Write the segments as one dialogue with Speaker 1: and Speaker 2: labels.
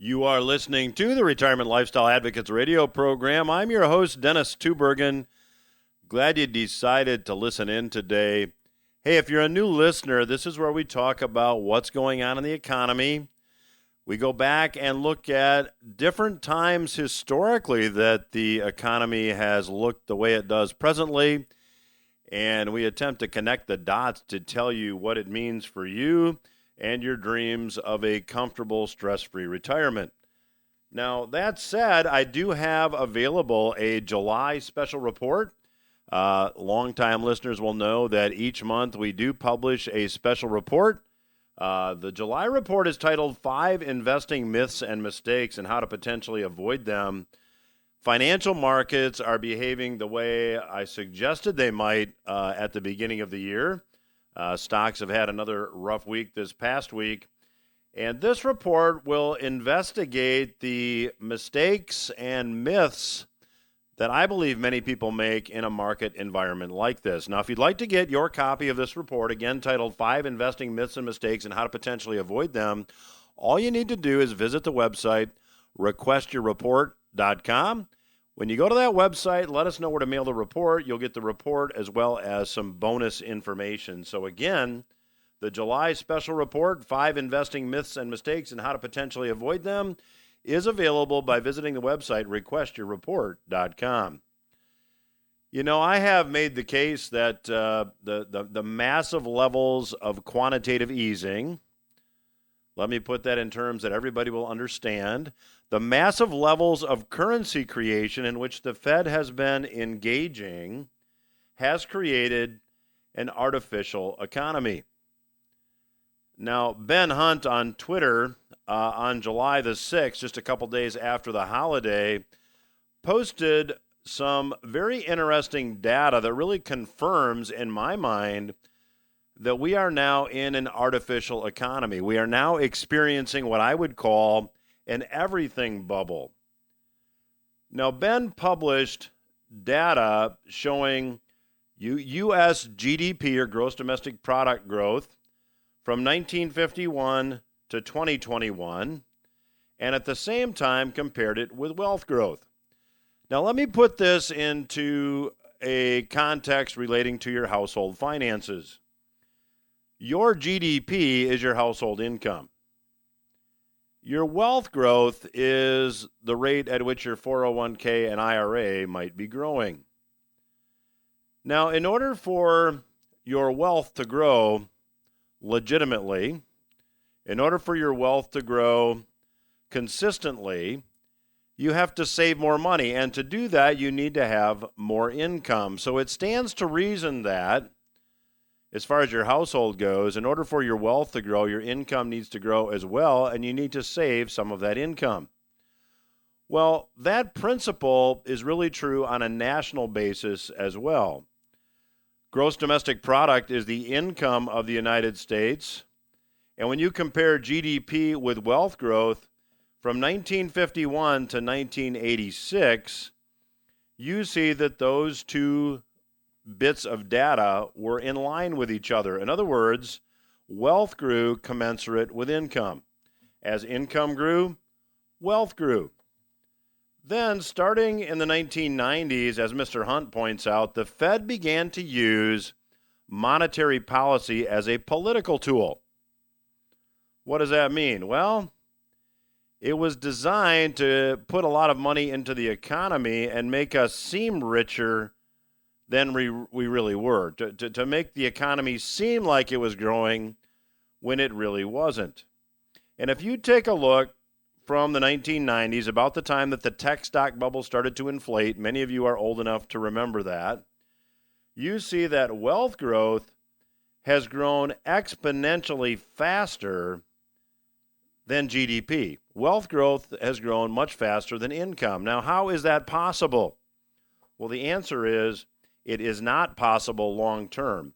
Speaker 1: You are listening to the Retirement Lifestyle Advocates radio program. I'm your host, Dennis Tubbergen. Glad you decided to listen in today. Hey, if you're a new listener, this is where we talk about what's going on in the economy. We go back and look at different times historically that the economy has looked the way it does presently, and we attempt to connect the dots to tell you what it means for you and your dreams of a comfortable, stress-free retirement. Now, that said, I do have available a July special report. Longtime listeners will know that each month we do publish a special report. The July report is titled 5 Investing Myths and Mistakes and How to Potentially Avoid Them. Financial markets are behaving the way I suggested they might at the beginning of the year. Stocks have had another rough week this past week. And this report will investigate the mistakes and myths that I believe many people make in a market environment like this. Now, if you'd like to get your copy of this report, again titled 5 Investing Myths and Mistakes and How to Potentially Avoid Them, all you need to do is visit the website, requestyourreport.com. When you go to that website, let us know where to mail the report. You'll get the report as well as some bonus information. So again, the July special report, 5 Investing Myths and Mistakes and How to Potentially Avoid Them, is available by visiting the website, requestyourreport.com. You know, I have made the case that the massive levels of quantitative easing, let me put that in terms that everybody will understand, the massive levels of currency creation in which the Fed has been engaging has created an artificial economy. Now, Ben Hunt on Twitter on July the 6th, just a couple days after the holiday, posted some very interesting data that really confirms, in my mind, that we are now in an artificial economy. We are now experiencing what I would call an everything bubble. Now, Ben published data showing U.S. GDP, or gross domestic product growth, from 1951 to 2021, and at the same time compared it with wealth growth. Now, let me put this into a context relating to your household finances. Your GDP is your household income. Your wealth growth is the rate at which your 401k and IRA might be growing. Now, in order for your wealth to grow legitimately, in order for your wealth to grow consistently, you have to save more money. And to do that, you need to have more income. So it stands to reason that, as far as your household goes, in order for your wealth to grow, your income needs to grow as well, and you need to save some of that income. Well, that principle is really true on a national basis as well. Gross domestic product is the income of the United States, and when you compare GDP with wealth growth from 1951 to 1986, you see that those two bits of data were in line with each other. In other words, wealth grew commensurate with income. As income grew, wealth grew. Then, starting in the 1990s, as Mr. Hunt points out, the Fed began to use monetary policy as a political tool. What does that mean? Well, it was designed to put a lot of money into the economy and make us seem richer than we really were, to make the economy seem like it was growing when it really wasn't. And if you take a look from the 1990s, about the time that the tech stock bubble started to inflate, many of you are old enough to remember that, you see that wealth growth has grown exponentially faster than GDP. Wealth growth has grown much faster than income. Now, how is that possible? Well, the answer is, it is not possible long term.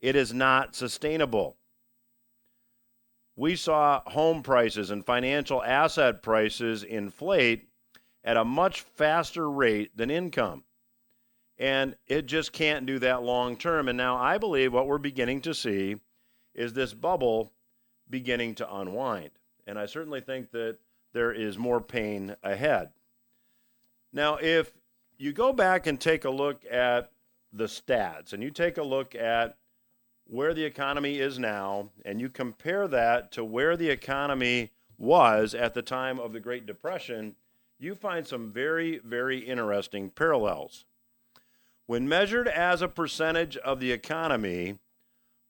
Speaker 1: It is not sustainable. We saw home prices and financial asset prices inflate at a much faster rate than income. And it just can't do that long term. And now I believe what we're beginning to see is this bubble beginning to unwind. And I certainly think that there is more pain ahead. Now, if you go back and take a look at the stats and you take a look at where the economy is now and you compare that to where the economy was at the time of the Great Depression, you find some very, very interesting parallels. When measured as a percentage of the economy,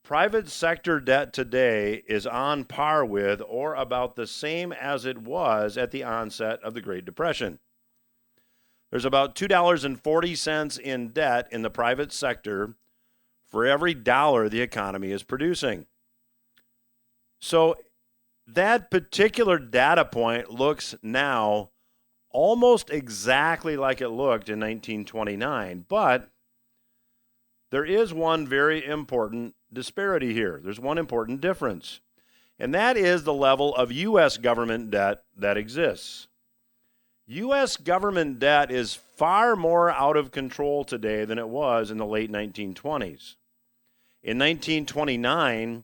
Speaker 1: private sector debt today is on par with or about the same as it was at the onset of the Great Depression. There's about $2.40 in debt in the private sector for every dollar the economy is producing. So that particular data point looks now almost exactly like it looked in 1929, but there is one very important disparity here. There's one important difference, and that is the level of U.S. government debt that exists. U.S. government debt is far more out of control today than it was in the late 1920s. In 1929,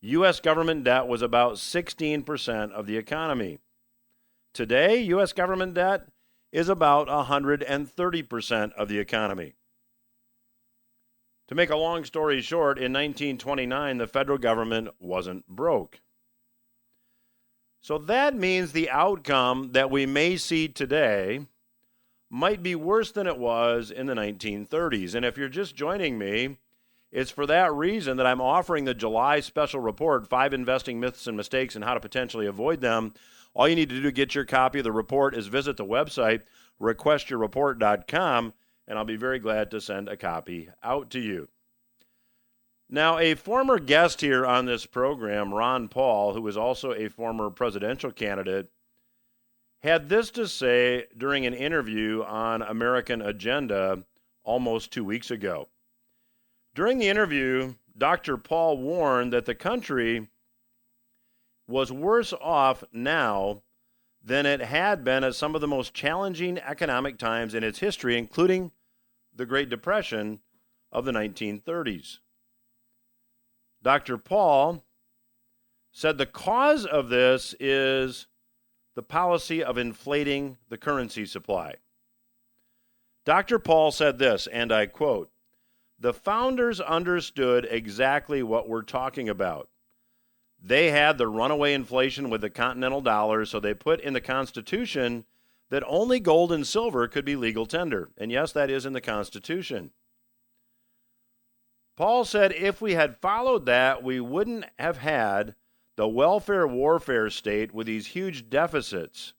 Speaker 1: U.S. government debt was about 16% of the economy. Today, U.S. government debt is about 130% of the economy. To make a long story short, in 1929, the federal government wasn't broke. So that means the outcome that we may see today might be worse than it was in the 1930s. And if you're just joining me, it's for that reason that I'm offering the July special report, 5 Investing Myths and Mistakes and How to Potentially Avoid Them. All you need to do to get your copy of the report is visit the website, requestyourreport.com, and I'll be very glad to send a copy out to you. Now, a former guest here on this program, Ron Paul, who is also a former presidential candidate, had this to say during an interview on American Agenda almost 2 weeks ago. During the interview, Dr. Paul warned that the country was worse off now than it had been at some of the most challenging economic times in its history, including the Great Depression of the 1930s. Dr. Paul said the cause of this is the policy of inflating the currency supply. Dr. Paul said this, and I quote, "The founders understood exactly what we're talking about. They had the runaway inflation with the continental dollar, so they put in the Constitution that only gold and silver could be legal tender." And yes, that is in the Constitution. Paul said if we had followed that, we wouldn't have had the welfare warfare state with these huge deficits.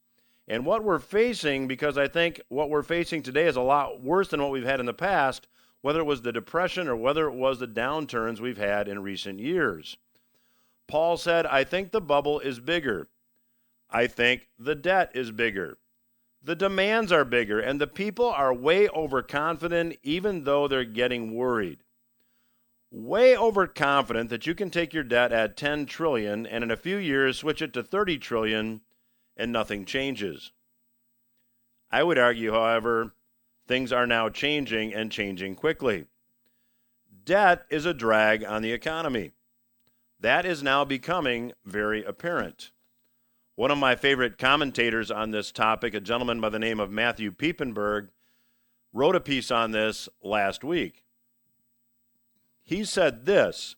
Speaker 1: And what we're facing, because I think what we're facing today is a lot worse than what we've had in the past, whether it was the Depression or whether it was the downturns we've had in recent years. Paul said, I think the bubble is bigger. I think the debt is bigger. The demands are bigger, and the people are way overconfident even though they're getting worried. Way overconfident that you can take your debt at $10 trillion and in a few years switch it to $30 trillion and nothing changes. I would argue, however, things are now changing and changing quickly. Debt is a drag on the economy. That is now becoming very apparent. One of my favorite commentators on this topic, a gentleman by the name of Matthew Piepenburg, wrote a piece on this last week. He said this: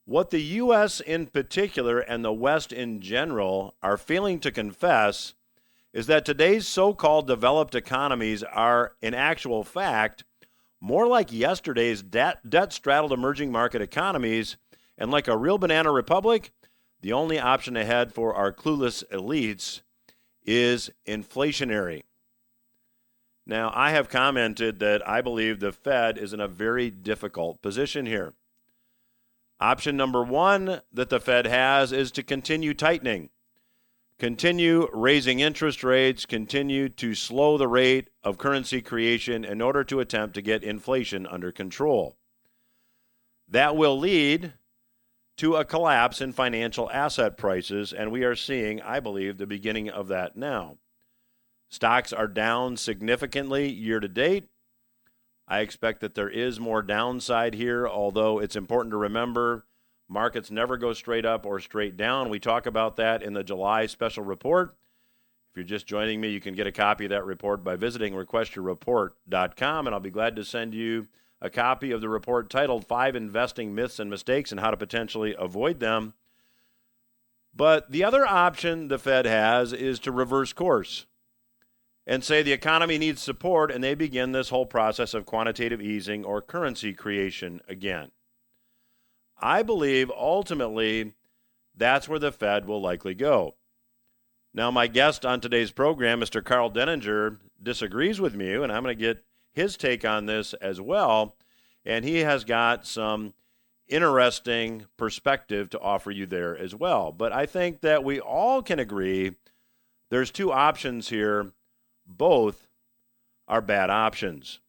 Speaker 1: what the U.S. in particular and the West in general are failing to confess is that today's so-called developed economies are, in actual fact, more like yesterday's debt-straddled emerging market economies, and like a real banana republic, the only option ahead for our clueless elites is inflationary. Now, I have commented that I believe the Fed is in a very difficult position here. Option number one that the Fed has is to continue tightening, continue raising interest rates, continue to slow the rate of currency creation in order to attempt to get inflation under control. That will lead to a collapse in financial asset prices, and we are seeing, I believe, the beginning of that now. Stocks are down significantly year to date. I expect that there is more downside here, although it's important to remember markets never go straight up or straight down. We talk about that in the July special report. you're just joining me, you can get a copy of that report by visiting requestyourreport.com, and I'll be glad to send you a copy of the report titled 5 Investing Myths and Mistakes and How to Potentially Avoid Them. But the other option the Fed has is to reverse course and say the economy needs support, and they begin this whole process of quantitative easing or currency creation again. I believe ultimately that's where the Fed will likely go. Now, my guest on today's program, Mr. Karl Denninger, disagrees with me, and I'm going to get his take on this as well, and he has got some interesting perspective to offer you there as well. But I think that we all can agree there's two options here. Both are bad options.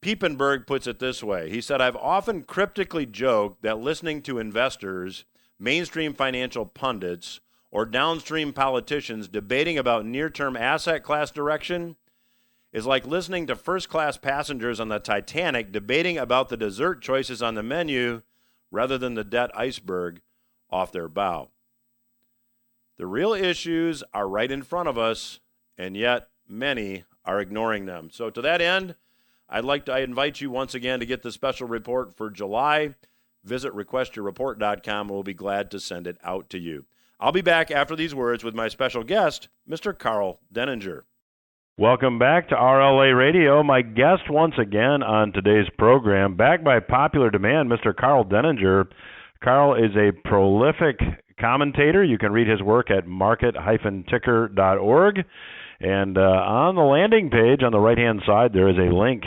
Speaker 1: Piepenburg puts it this way. He said, I've often cryptically joked that listening to investors, mainstream financial pundits, or downstream politicians debating about near-term asset class direction is like listening to first-class passengers on the Titanic debating about the dessert choices on the menu rather than the debt iceberg off their bow. The real issues are right in front of us, and yet many are ignoring them. So to that end, I invite you once again to get the special report for July. Visit requestyourreport.com, and we'll be glad to send it out to you. I'll be back after these words with my special guest, Mr. Karl Denninger. Welcome back to RLA Radio. My guest once again on today's program, back by popular demand, Mr. Karl Denninger. Karl is a prolific commentator. You can read his work at market-ticker.org. And on the landing page on the right-hand side, there is a link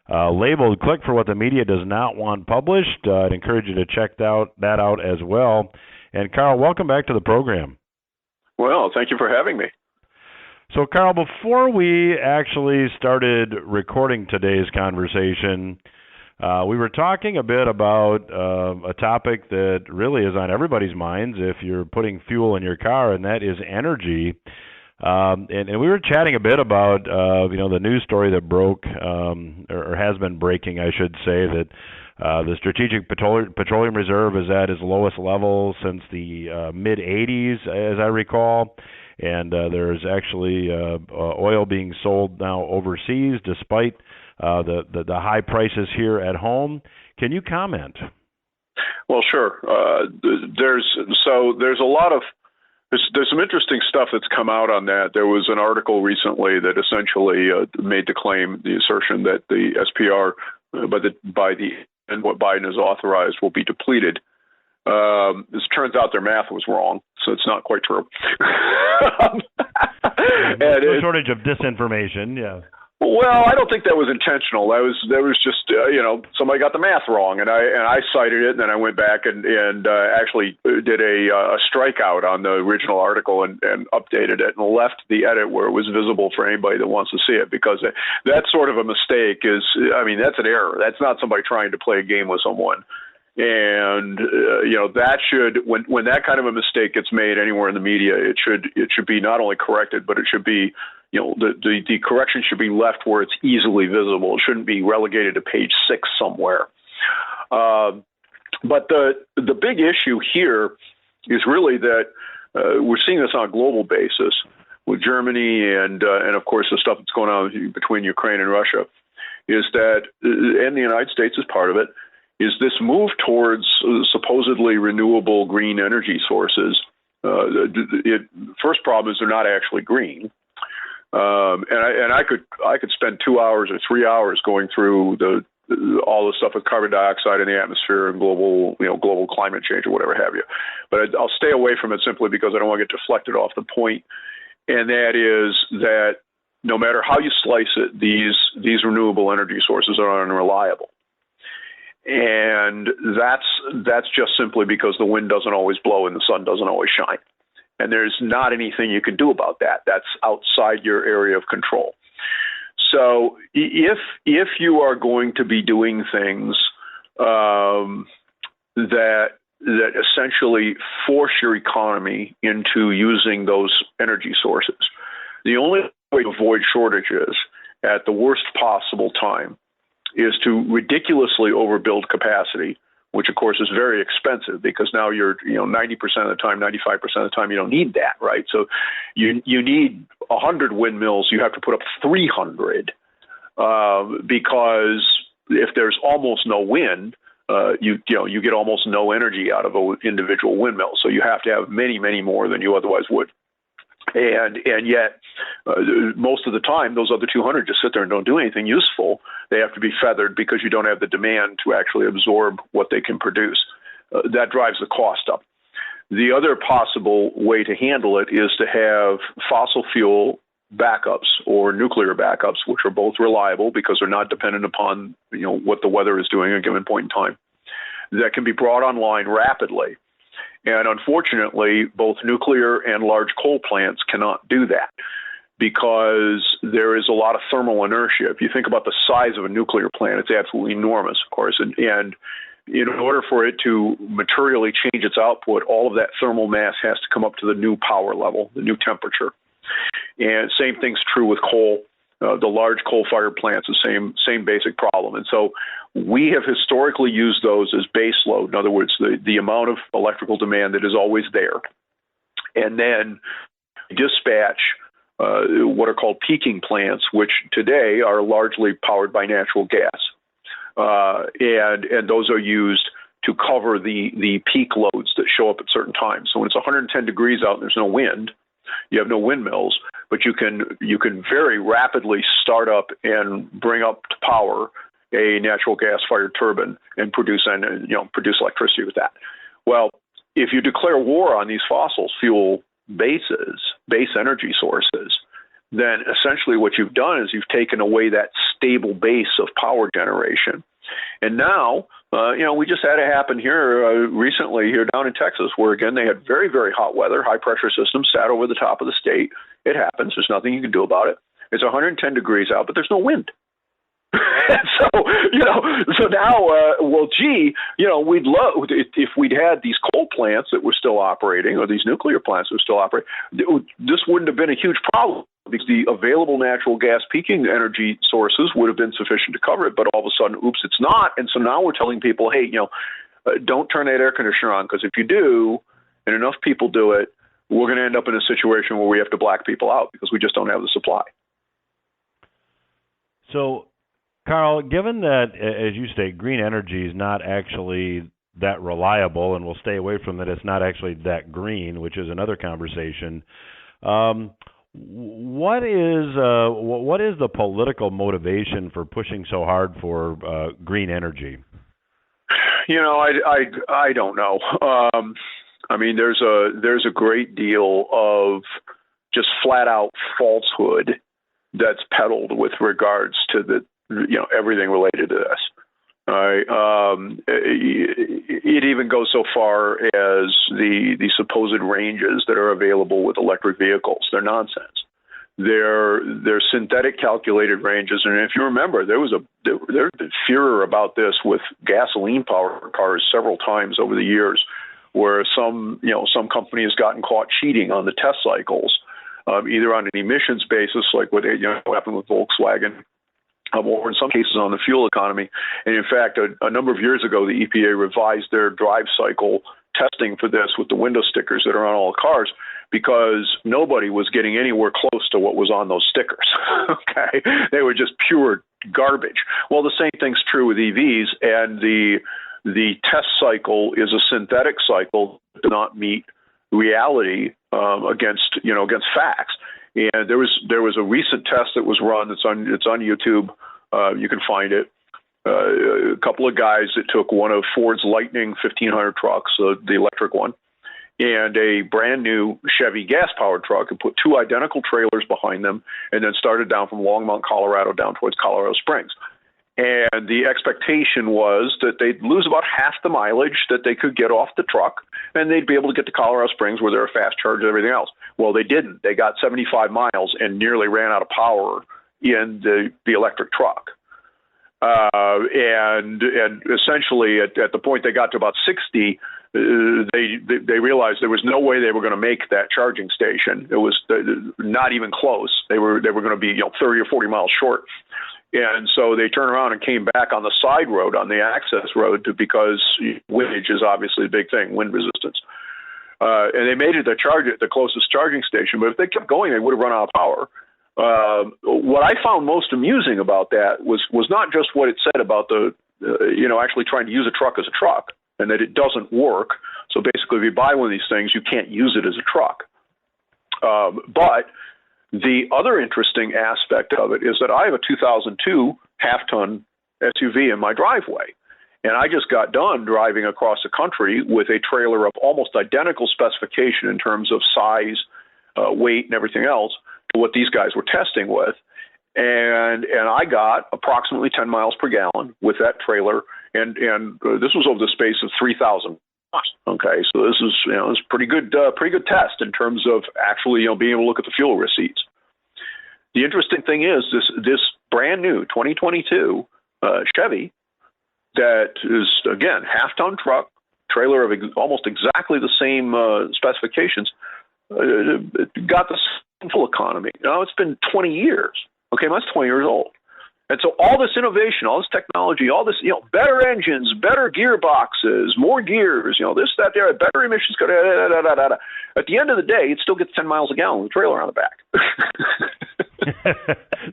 Speaker 1: labeled "Click for what the media does not want published." I'd encourage you to check that out as well. And Karl, welcome back to the program.
Speaker 2: Well, thank you for having me.
Speaker 1: So, Karl, before we actually started recording today's conversation, we were talking a bit about a topic that really is on everybody's minds if you're putting fuel in your car, and that is energy. And we were chatting a bit about the news story that broke or has been breaking, I should say, that the Strategic Petroleum Reserve is at its lowest level since the mid-'80s, as I recall. And there's actually oil being sold now overseas despite the high prices here at home. Can you comment?
Speaker 2: Well, sure. There's a lot of there's some interesting stuff that's come out on that. There was an article recently that essentially made the assertion that the SPR and what Biden has authorized will be depleted. This turns out their math was wrong, so it's not quite true.
Speaker 1: No shortage of disinformation, yeah.
Speaker 2: Well, I don't think that was intentional. That was just somebody got the math wrong, and I cited it, and then I went back and actually did a strikeout on the original article and updated it and left the edit where it was visible for anybody that wants to see it, because that sort of a mistake that's an error. That's not somebody trying to play a game with someone. And that should, when that kind of a mistake gets made anywhere in the media, it should be not only corrected, but it should be, the correction should be left where it's easily visible. It shouldn't be relegated to page 6 somewhere. But the big issue here is really that we're seeing this on a global basis with Germany and of course the stuff that's going on between Ukraine and Russia, is that, and the United States is part of it, is this move towards supposedly renewable green energy sources. First problem is they're not actually green. And I could spend 2 hours or 3 hours going through all the stuff with carbon dioxide in the atmosphere and global climate change or whatever have you. But I'll stay away from it simply because I don't want to get deflected off the point. And that is that no matter how you slice it, these renewable energy sources are unreliable. And that's just simply because the wind doesn't always blow and the sun doesn't always shine. And there's not anything you can do about that. That's outside your area of control. So if you are going to be doing things that essentially force your economy into using those energy sources, the only way to avoid shortages at the worst possible time is to ridiculously overbuild capacity which of course is very expensive because now you're 90% of the time, 95% of the time you don't need that, right? So you need 100 windmills, you have to put up 300 because if there's almost no wind, you get almost no energy out of an individual windmill. So you have to have many, many more than you otherwise would. And yet, most of the time, those other 200 just sit there and don't do anything useful. They have to be feathered because you don't have the demand to actually absorb what they can produce. That drives the cost up. The other possible way to handle it is to have fossil fuel backups or nuclear backups, which are both reliable because they're not dependent upon what the weather is doing at a given point in time, that can be brought online rapidly. And unfortunately, both nuclear and large coal plants cannot do that because there is a lot of thermal inertia. If you think about the size of a nuclear plant, it's absolutely enormous, of course. And in order for it to materially change its output, all of that thermal mass has to come up to the new power level, the new temperature. And same thing's true with coal. The large coal-fired plants, the same basic problem. And so we have historically used those as base load. In other words, the amount of electrical demand that is always there. And then dispatch what are called peaking plants, which today are largely powered by natural gas. And those are used to cover the peak loads that show up at certain times. So when it's 110 degrees out and there's no wind, you have no windmills, but you can very rapidly start up and bring up to power a natural gas-fired turbine and produce electricity with that. Well, if you declare war on these fossil fuel base energy sources, then essentially what you've done is you've taken away that stable base of power generation. And now, we just had it happen here recently here down in Texas, where again they had very, very hot weather, high pressure systems sat over the top of the state. It happens. There's nothing you can do about it. It's 110 degrees out, but there's no wind. So now, we'd love if we'd had these coal plants that were still operating or these nuclear plants that were still operating. This wouldn't have been a huge problem because the available natural gas peaking energy sources would have been sufficient to cover it. But all of a sudden, oops, it's not. And so now we're telling people, hey, don't turn that air conditioner on because if you do, and enough people do it, we're going to end up in a situation where we have to black people out because we just don't have the supply.
Speaker 1: So, Karl, given that, as you state, green energy is not actually that reliable, and we'll stay away from it, it's not actually that green, which is another conversation. What is the political motivation for pushing so hard for green energy?
Speaker 2: I don't know. There's a great deal of just flat out falsehood that's peddled with regards to everything related to this. It even goes so far as the supposed ranges that are available with electric vehicles. They're nonsense. They're synthetic calculated ranges. And if you remember, there's been furor about this with gasoline powered cars several times over the years, where some company has gotten caught cheating on the test cycles, either on an emissions basis, like what happened with Volkswagen, or in some cases on the fuel economy. And in fact, a number of years ago, the EPA revised their drive cycle testing for this with the window stickers that are on all cars because nobody was getting anywhere close to what was on those stickers. Okay, they were just pure garbage. Well, the same thing's true with EVs, and the test cycle is a synthetic cycle that does not meet reality against facts. And there was a recent test that was run. It's on YouTube. You can find it. A couple of guys that took one of Ford's Lightning 1500 trucks, the electric one, and a brand new Chevy gas-powered truck, and put two identical trailers behind them, and then started down from Longmont, Colorado, down towards Colorado Springs. And the expectation was that they'd lose about half the mileage that they could get off the truck, and they'd be able to get to Colorado Springs where there are fast charge and everything else. Well, they didn't. They got 75 miles and nearly ran out of power in the electric truck. And essentially, at the point they got to about 60, they realized there was no way they were going to make that charging station. It was not even close. They were going to be 30 or 40 miles short. And so they turned around and came back on the side road, on the access road, because windage is obviously a big thing, wind resistance. And they made it the closest charging station. But if they kept going, they would have run out of power. What I found most amusing about that was not just what it said about actually trying to use a truck as a truck, and that it doesn't work. So basically, if you buy one of these things, you can't use it as a truck. But the other interesting aspect of it is that I have a 2002 half-ton SUV in my driveway. And I just got done driving across the country with a trailer of almost identical specification in terms of size, weight, and everything else to what these guys were testing with. And I got approximately 10 miles per gallon with that trailer. And this was over the space of 3,000. Okay, so this is it's pretty good test in terms of actually being able to look at the fuel receipts. The interesting thing is this brand new 2022 Chevy that is again half-ton truck, trailer of almost exactly the same specifications, got the fuel economy. Now it's been 20 years. Okay, that's 20 years old. And so all this innovation, all this technology, all this, better engines, better gearboxes, more gears, this, that, there, better emissions, da, da, da, da, da, da. At the end of the day, it still gets 10 miles a gallon with a trailer on the back.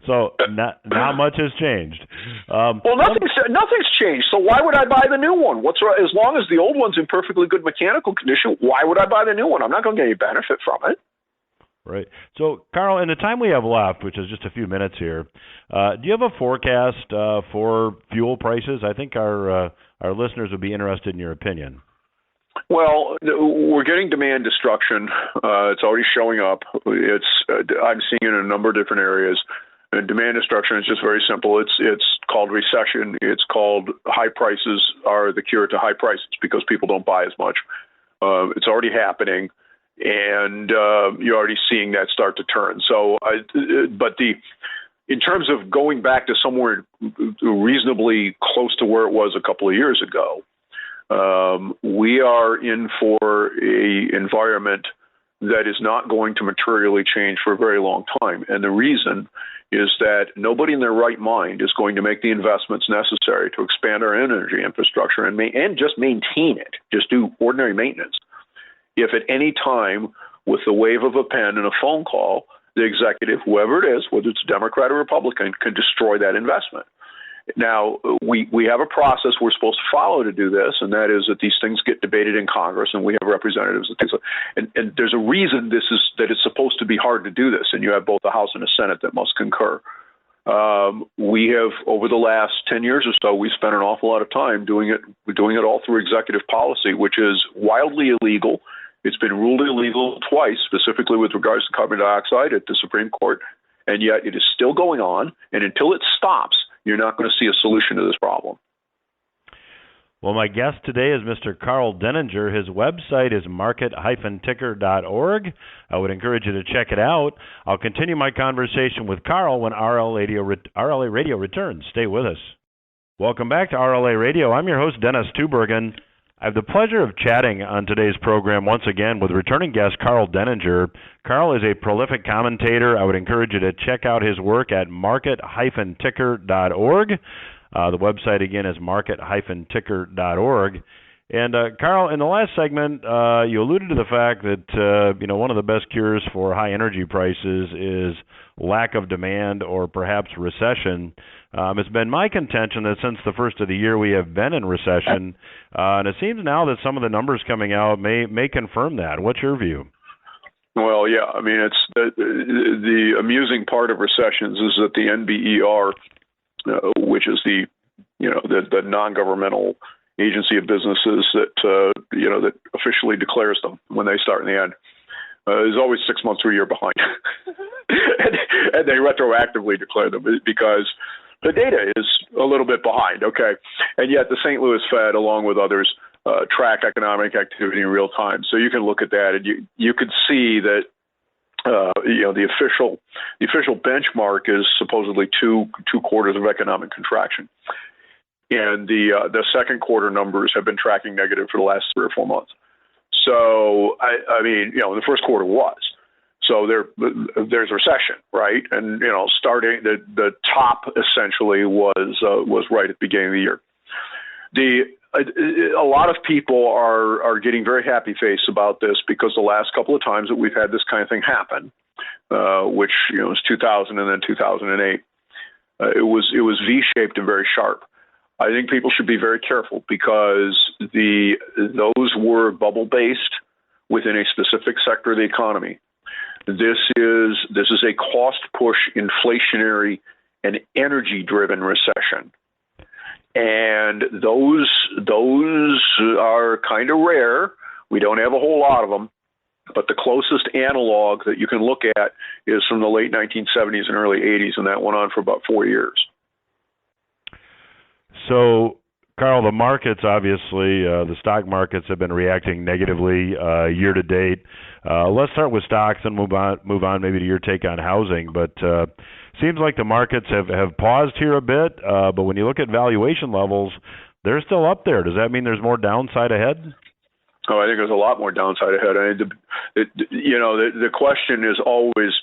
Speaker 3: So not much has changed.
Speaker 2: Well, nothing's changed. So why would I buy the new one? What's right? As long as the old one's in perfectly good mechanical condition, why would I buy the new one? I'm not going to get any benefit from it.
Speaker 3: Right. So, Karl, in the time we have left, which is just a few minutes here, do you have a forecast for fuel prices? I think our listeners would be interested in your opinion.
Speaker 2: Well, we're getting demand destruction. It's already showing up. I'm seeing it in a number of different areas. And demand destruction is just very simple. It's called recession. It's called high prices are the cure to high prices because people don't buy as much. It's already happening. And you're already seeing that start to turn. So, in terms of going back to somewhere reasonably close to where it was a couple of years ago, we are in for a environment that is not going to materially change for a very long time. And the reason is that nobody in their right mind is going to make the investments necessary to expand our energy infrastructure and just maintain it, just do ordinary maintenance. If at any time, with the wave of a pen and a phone call, the executive, whoever it is, whether it's Democrat or Republican, can destroy that investment. Now, we have a process we're supposed to follow to do this, and that is that these things get debated in Congress, and we have representatives and things like that. And there's a reason that it's supposed to be hard to do this, and you have both the House and the Senate that must concur. We have, over the last 10 years or so, we spent an awful lot of time doing it all through executive policy, which is wildly illegal. It's been ruled illegal twice, specifically with regards to carbon dioxide at the Supreme Court, and yet it is still going on. And until it stops, you're not going to see a solution to this problem.
Speaker 3: Well, my guest today is Mr. Karl Denninger. His website is market-ticker.org. I would encourage you to check it out. I'll continue my conversation with Karl when RLA Radio returns. Stay with us. Welcome back to RLA Radio. I'm your host, Dennis Tubbergen. I have the pleasure of chatting on today's program once again with returning guest Karl Denninger. Karl is a prolific commentator. I would encourage you to check out his work at market-ticker.org. The website, again, is market-ticker.org. And, Karl, in the last segment, you alluded to the fact that, one of the best cures for high energy prices is lack of demand or perhaps recession. It's been my contention that since the first of the year we have been in recession, and it seems now that some of the numbers coming out may confirm that. What's your view?
Speaker 2: Well, yeah, I mean, it's the amusing part of recessions is that the NBER, which is the non-governmental agency of businesses that officially declares them when they start and they end, is always 6 months or a year behind, and they retroactively declare them because the data is a little bit behind. Okay, and yet the St. Louis Fed, along with others, track economic activity in real time, so you can look at that and you could see that. The official benchmark is supposedly two quarters of economic contraction, and the second quarter numbers have been tracking negative for the last 3 or 4 months. So I mean, the first quarter was. So there's recession, right? And starting the top essentially was right at the beginning of the year. A lot of people are getting very happy faced about this because the last couple of times that we've had this kind of thing happen, which was 2000 and then 2008, it was V-shaped and very sharp. I think people should be very careful because those were bubble based within a specific sector of the economy. This is a cost push, inflationary, and energy driven recession. And those are kind of rare. We don't have a whole lot of them, but the closest analog that you can look at is from the late 1970s and early 80s, and that went on for about 4 years.
Speaker 3: So, Karl, the markets, obviously, the stock markets have been reacting negatively year to date. Let's start with stocks and move on maybe to your take on housing. But seems like the markets have paused here a bit, but when you look at valuation levels, they're still up there. Does that mean there's more downside ahead?
Speaker 2: Oh, I think there's a lot more downside ahead. The question is always,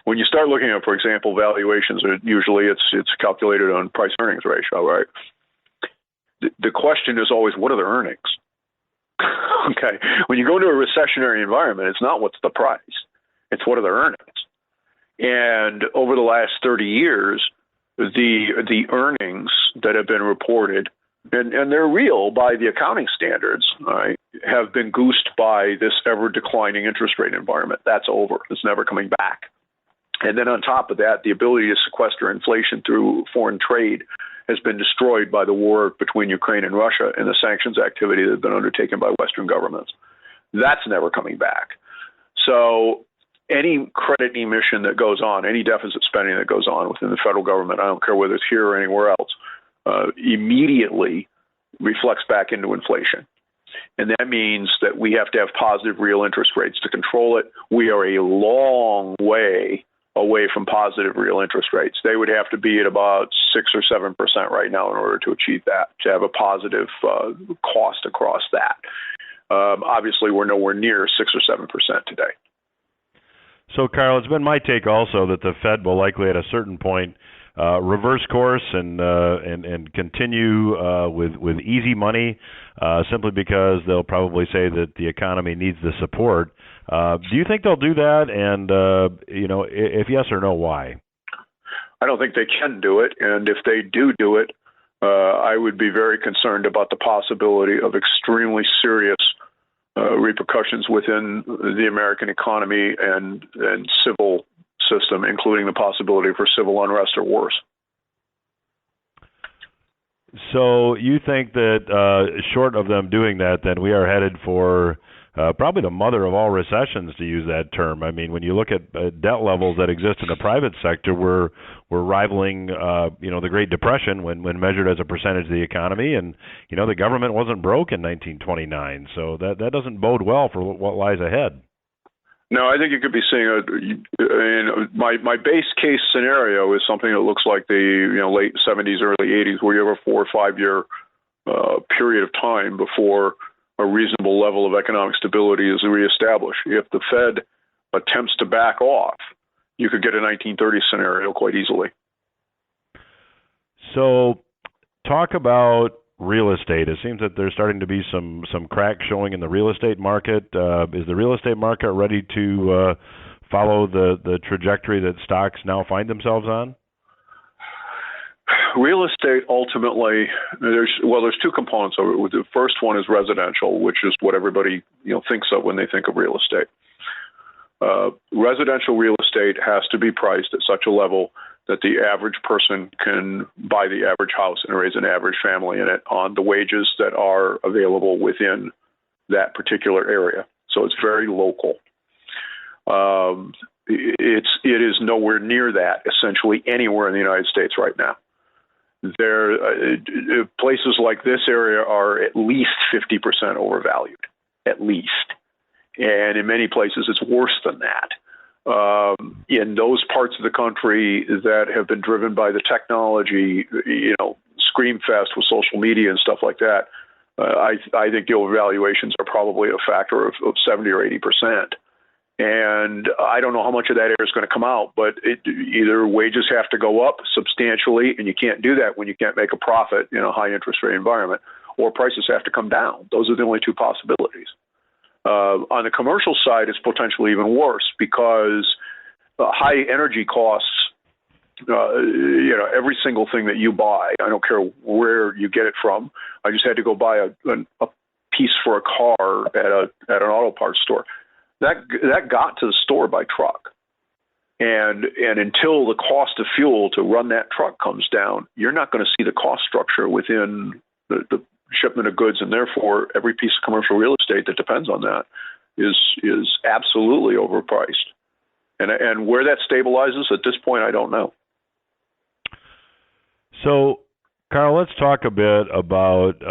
Speaker 2: when you start looking at, for example, valuations, usually it's calculated on price-earnings ratio, right? The question is always, what are the earnings? Okay, when you go into a recessionary environment, it's not what's the price, it's what are the earnings. And over the last 30 years, the earnings that have been reported, and they're real by the accounting standards, right, have been goosed by this ever-declining interest rate environment. That's over. It's never coming back. And then on top of that, the ability to sequester inflation through foreign trade has been destroyed by the war between Ukraine and Russia and the sanctions activity that has been undertaken by Western governments. That's never coming back. So any credit emission that goes on, any deficit spending that goes on within the federal government, I don't care whether it's here or anywhere else, immediately reflects back into inflation. And that means that we have to have positive real interest rates to control it. We are a long way away from positive real interest rates. They would have to be at about 6 or 7% right now in order to achieve that, to have a positive cost across that. Obviously, we're nowhere near 6 or 7% today.
Speaker 3: So, Karl, it's been my take also that the Fed will likely at a certain point reverse course and continue with easy money simply because they'll probably say that the economy needs the support. Do you think they'll do that? And, if yes or no, why?
Speaker 2: I don't think they can do it. And if they do it, I would be very concerned about the possibility of extremely serious repercussions within the American economy and civil system, including the possibility for civil unrest or worse.
Speaker 3: So you think that short of them doing that, then we are headed for probably the mother of all recessions, to use that term. I mean, when you look at debt levels that exist in the private sector, we're rivaling, the Great Depression when measured as a percentage of the economy. And, the government wasn't broke in 1929. So that doesn't bode well for what lies ahead.
Speaker 2: No, I think you could be seeing my base case scenario is something that looks like the late 70s, early 80s, where you have a 4 or 5 year period of time before a reasonable level of economic stability is reestablished. If the Fed attempts to back off, you could get a 1930s scenario quite easily.
Speaker 3: So, talk about real estate. It seems that there's starting to be some cracks showing in the real estate market. Is the real estate market ready to follow the trajectory that stocks now find themselves on?
Speaker 2: Real estate ultimately, there's two components of it. The first one is residential, which is what everybody thinks of when they think of real estate. Residential real estate has to be priced at such a level that the average person can buy the average house and raise an average family in it on the wages that are available within that particular area. So it's very local. It is nowhere near that essentially anywhere in the United States right now. Places like this area are at least 50% overvalued, at least. And in many places, it's worse than that. In those parts of the country that have been driven by the technology, scream fest with social media and stuff like that, I think the overvaluations are probably a factor of 70 or 80%. And I don't know how much of that air is going to come out, but either wages have to go up substantially, and you can't do that when you can't make a profit in a high interest rate environment, or prices have to come down. Those are the only two possibilities. On the commercial side, it's potentially even worse because high energy costs, every single thing that you buy, I don't care where you get it from. I just had to go buy a piece for a car at an auto parts store. That got to the store by truck. And until the cost of fuel to run that truck comes down, you're not going to see the cost structure within the shipment of goods, and therefore every piece of commercial real estate that depends on that is absolutely overpriced. And where that stabilizes at this point, I don't know.
Speaker 3: So, Karl, let's talk a bit about,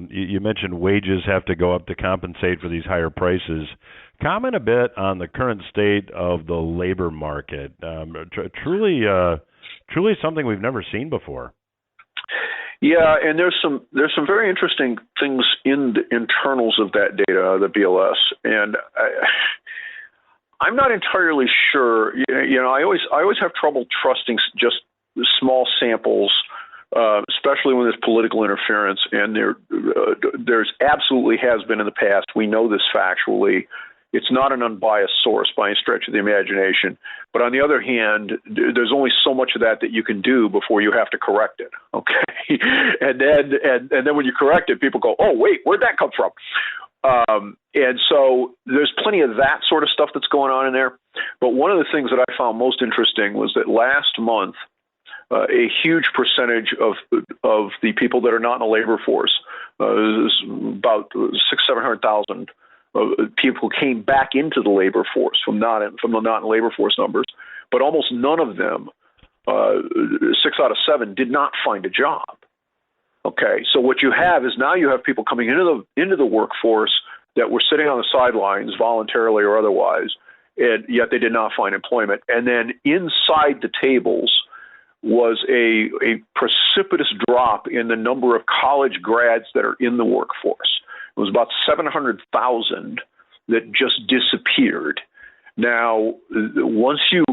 Speaker 3: you mentioned wages have to go up to compensate for these higher prices. Comment a bit on the current state of the labor market. Truly something we've never seen before.
Speaker 2: Yeah, and there's some very interesting things in the internals of that data, the BLS, and I'm not entirely sure. I always have trouble trusting just small samples, especially when there's political interference, and there's absolutely has been in the past. We know this factually. It's not an unbiased source by any stretch of the imagination. But on the other hand, there's only so much of that you can do before you have to correct it. Okay, and then when you correct it, people go, "Oh, wait, where'd that come from?" And so there's plenty of that sort of stuff that's going on in there. But one of the things that I found most interesting was that last month, a huge percentage of the people that are not in the labor force, about 600,000-700,000 people came back into the labor force from the not in labor force numbers, but almost none of them, 6 out of 7, did not find a job. Okay, so what you have is now you have people coming into the workforce that were sitting on the sidelines voluntarily or otherwise, and yet they did not find employment. And then inside the tables was a precipitous drop in the number of college grads that are in the workforce. It was about 700,000 that just disappeared. Now, once you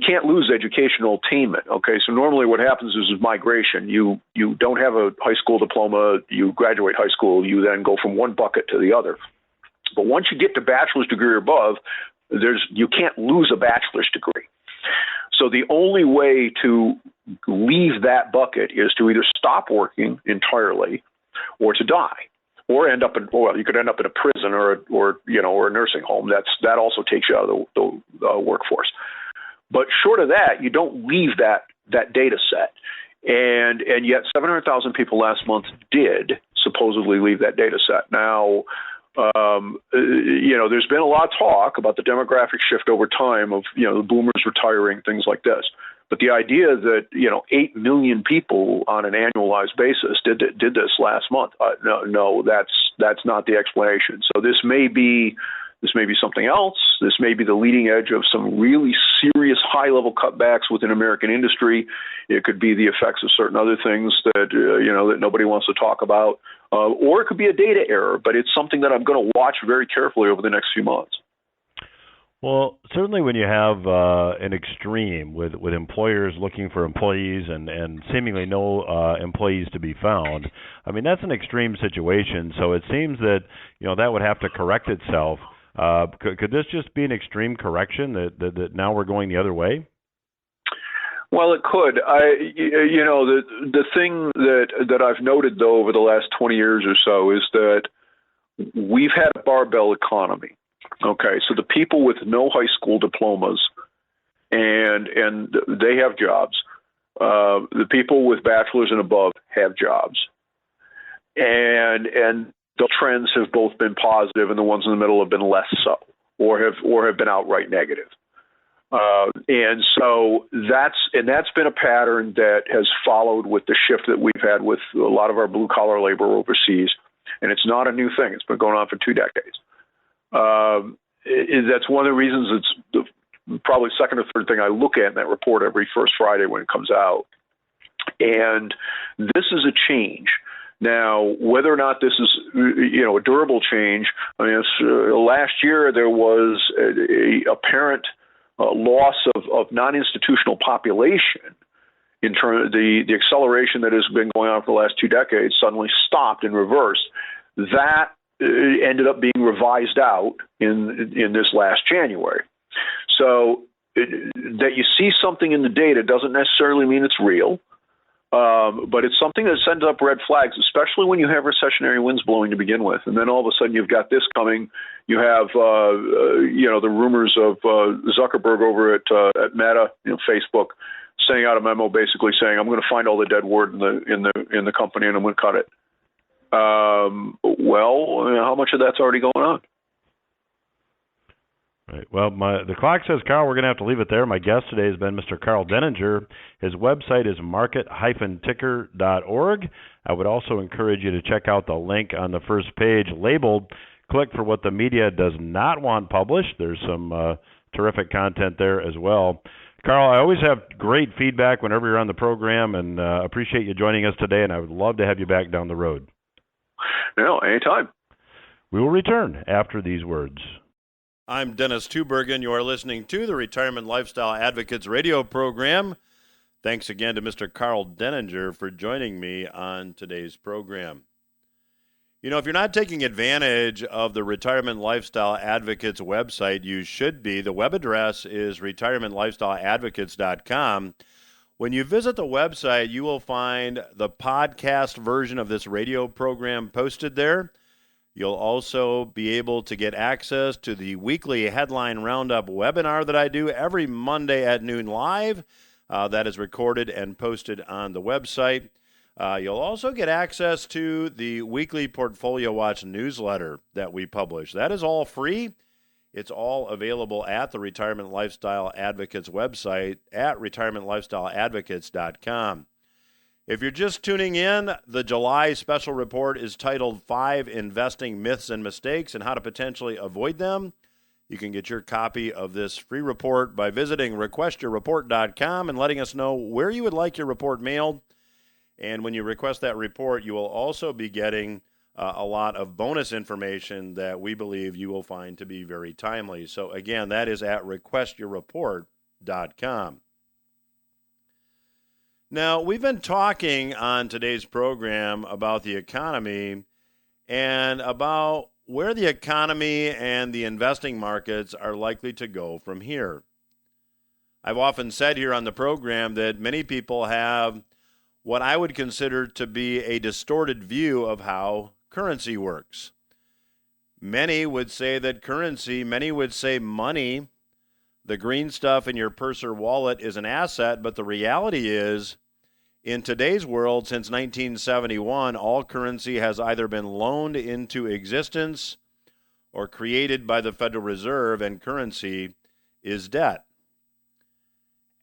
Speaker 2: can't lose educational attainment. Okay, so normally what happens is migration. You don't have a high school diploma, you graduate high school, you then go from one bucket to the other. But once you get to bachelor's degree or above, you can't lose a bachelor's degree. So the only way to leave that bucket is to either stop working entirely or to die. Or you could end up in a prison or a nursing home. That also takes you out of the workforce. But short of that, you don't leave that data set. And yet 700,000 people last month did supposedly leave that data set. Now, there's been a lot of talk about the demographic shift over time of the boomers retiring, things like this. But the idea that 8 million people on an annualized basis did this last month, no, that's not the explanation. So this may be something else. This may be the leading edge of some really serious high-level cutbacks within American industry. It could be the effects of certain other things that that nobody wants to talk about, or it could be a data error. But it's something that I'm going to watch very carefully over the next few months.
Speaker 3: Well, certainly when you have an extreme with employers looking for employees and seemingly no employees to be found, I mean, that's an extreme situation. So it seems that, that would have to correct itself. Could this just be an extreme correction that now we're going the other way?
Speaker 2: Well, it could. The thing that I've noted, though, over the last 20 years or so is that we've had a barbell economy. Okay, so the people with no high school diplomas and they have jobs. The people with bachelor's and above have jobs, and the trends have both been positive, and the ones in the middle have been less so, or have been outright negative. And so that's been a pattern that has followed with the shift that we've had with a lot of our blue collar labor overseas, and it's not a new thing. It's been going on for 2 decades. That's one of the reasons it's probably second or third thing I look at in that report every first Friday when it comes out. And this is a change. Now, whether or not this is, a durable change, I mean, last year there was a apparent loss of non-institutional population. In terms of the acceleration that has been going on for the last 2 decades suddenly stopped in reverse. That ended up being revised out in this last January. So that you see something in the data doesn't necessarily mean it's real. But it's something that sends up red flags, especially when you have recessionary winds blowing to begin with. And then all of a sudden you've got this coming. You have, the rumors of Zuckerberg over at Meta, Facebook, sending out a memo basically saying, I'm going to find all the dead wood in the company and I'm going to cut it. How much of that's already going on?
Speaker 3: Right. Well, the clock says, Carl, we're going to have to leave it there. My guest today has been Mr. Karl Denninger. His website is market-ticker.org. I would also encourage you to check out the link on the first page labeled "Click for what the media does not want published." There's some terrific content there as well. Karl, I always have great feedback whenever you're on the program, and appreciate you joining us today, and I would love to have you back down the road.
Speaker 2: No, anytime.
Speaker 3: We will return after these words.
Speaker 1: I'm Dennis Tubbergen. You are listening to the Retirement Lifestyle Advocates radio program. Thanks again to Mr. Karl Denninger for joining me on today's program. If you're not taking advantage of the Retirement Lifestyle Advocates website, you should be. The web address is retirementlifestyleadvocates.com. When you visit the website, you will find the podcast version of this radio program posted there. You'll also be able to get access to the weekly Headline Roundup webinar that I do every Monday at noon live. That is recorded and posted on the website. You'll also get access to the weekly Portfolio Watch newsletter that we publish. That is all free. It's all available at the Retirement Lifestyle Advocates website at retirementlifestyleadvocates.com. If you're just tuning in, the July special report is titled 5 Investing Myths and Mistakes and How to Potentially Avoid Them. You can get your copy of this free report by visiting requestyourreport.com and letting us know where you would like your report mailed. And when you request that report, you will also be getting a lot of bonus information that we believe you will find to be very timely. So again, that is at requestyourreport.com. Now, we've been talking on today's program about the economy and about where the economy and the investing markets are likely to go from here. I've often said here on the program that many people have what I would consider to be a distorted view of how currency works. Many would say many would say money, the green stuff in your purse or wallet, is an asset, but the reality is, in today's world, since 1971, all currency has either been loaned into existence or created by the Federal Reserve, and currency is debt.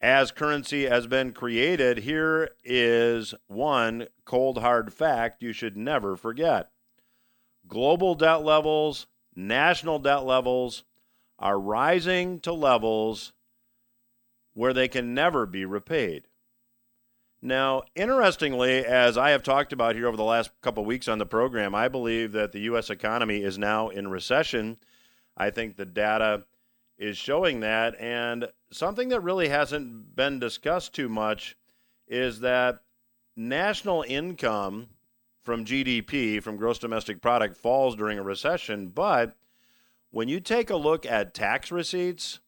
Speaker 1: As currency has been created, here is one cold hard fact you should never forget. Global debt levels, national debt levels are rising to levels where they can never be repaid. Now, interestingly, as I have talked about here over the last couple of weeks on the program, I believe that the U.S. economy is now in recession. I think the data is showing that, and something that really hasn't been discussed too much is that national income from GDP, from gross domestic product, falls during a recession, but when you take a look at tax receipts,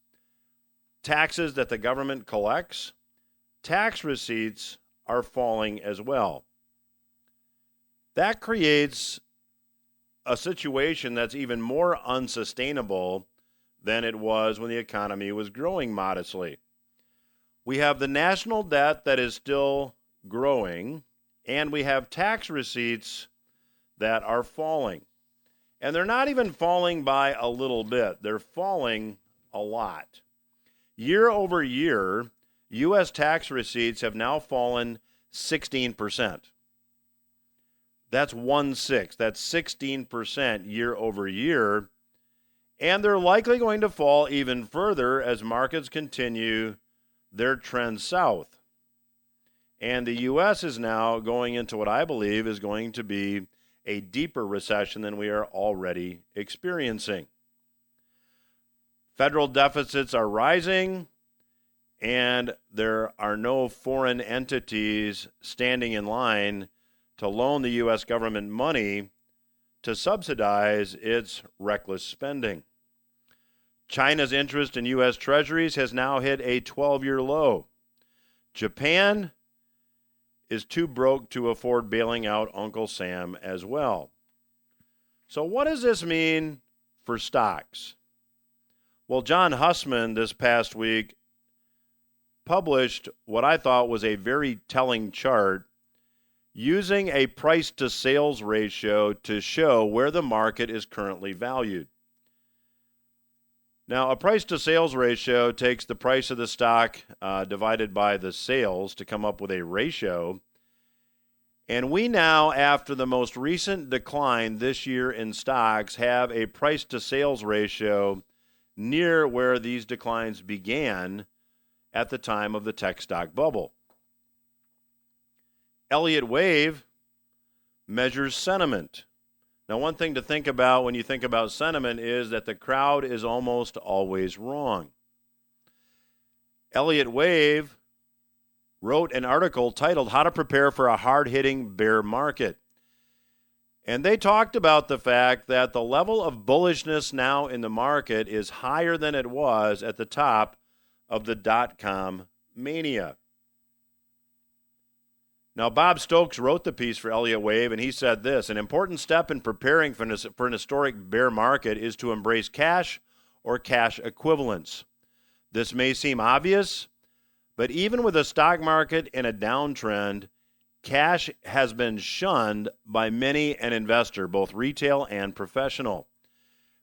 Speaker 1: taxes that the government collects, tax receipts are falling as well. That creates a situation that's even more unsustainable than it was when the economy was growing modestly. We have the national debt that is still growing, and we have tax receipts that are falling. And they're not even falling by a little bit. They're falling a lot. Year over year, U.S. tax receipts have now fallen 16%. That's 1/6. That's 16% year over year. And they're likely going to fall even further as markets continue their trend south. And the U.S. is now going into what I believe is going to be a deeper recession than we are already experiencing. Federal deficits are rising, and there are no foreign entities standing in line to loan the U.S. government money to subsidize its reckless spending. China's interest in U.S. treasuries has now hit a 12-year low. Japan is too broke to afford bailing out Uncle Sam as well. So what does this mean for stocks? Well, John Hussman this past week published what I thought was a very telling chart using a price-to-sales ratio to show where the market is currently valued. Now, a price-to-sales ratio takes the price of the stock divided by the sales to come up with a ratio. And we now, after the most recent decline this year in stocks, have a price-to-sales ratio near where these declines began at the time of the tech stock bubble. Elliott Wave measures sentiment. Now, one thing to think about when you think about sentiment is that the crowd is almost always wrong. Elliott Wave wrote an article titled How to Prepare for a Hard-Hitting Bear Market. And they talked about the fact that the level of bullishness now in the market is higher than it was at the top of the dot-com mania. Now, Bob Stokes wrote the piece for Elliott Wave, and he said this: an important step in preparing for an historic bear market is to embrace cash or cash equivalents. This may seem obvious, but even with a stock market in a downtrend, cash has been shunned by many an investor, both retail and professional.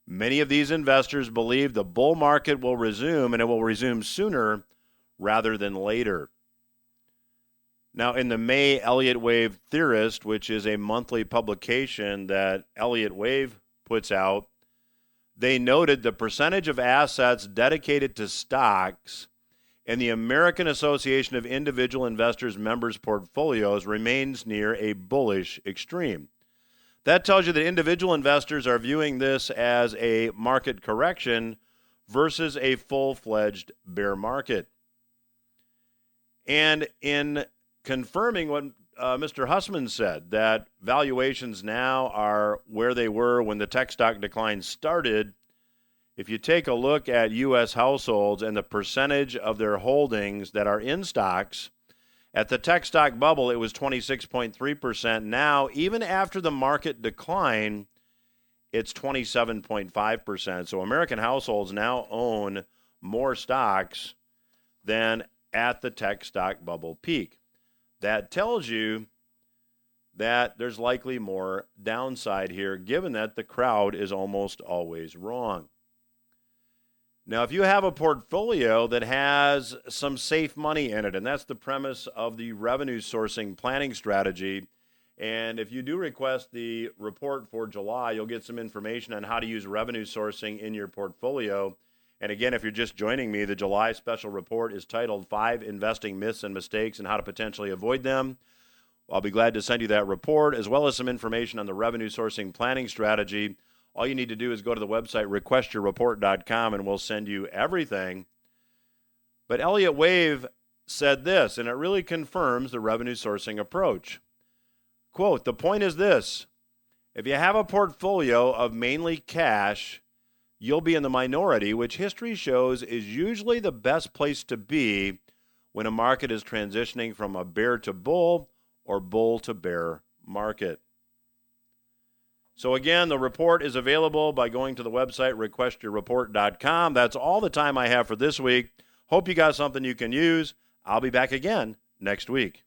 Speaker 1: Many of these investors believe the bull market will resume, and it will resume sooner rather than later. Now, in the May Elliott Wave Theorist, which is a monthly publication that Elliott Wave puts out, they noted the percentage of assets dedicated to stocks in the American Association of Individual Investors members' portfolios remains near a bullish extreme. That tells you that individual investors are viewing this as a market correction versus a full-fledged bear market. And in confirming what Mr. Hussman said, that valuations now are where they were when the tech stock decline started, if you take a look at U.S. households and the percentage of their holdings that are in stocks, at the tech stock bubble, it was 26.3%. Now, even after the market decline, it's 27.5%. So American households now own more stocks than at the tech stock bubble peak. That tells you that there's likely more downside here, given that the crowd is almost always wrong. Now, if you have a portfolio that has some safe money in it, and that's the premise of the revenue sourcing planning strategy, and if you do request the report for July, you'll get some information on how to use revenue sourcing in your portfolio. And again, if you're just joining me, the July special report is titled 5 Investing Myths and Mistakes and How to Potentially Avoid Them. I'll be glad to send you that report, as well as some information on the revenue sourcing planning strategy. All you need to do is go to the website, requestyourreport.com, and we'll send you everything. But Elliott Wave said this, and it really confirms the revenue sourcing approach. Quote, the point is this: if you have a portfolio of mainly cash, you'll be in the minority, which history shows is usually the best place to be when a market is transitioning from a bear to bull or bull to bear market. So again, the report is available by going to the website, requestyourreport.com. That's all the time I have for this week. Hope you got something you can use. I'll be back again next week.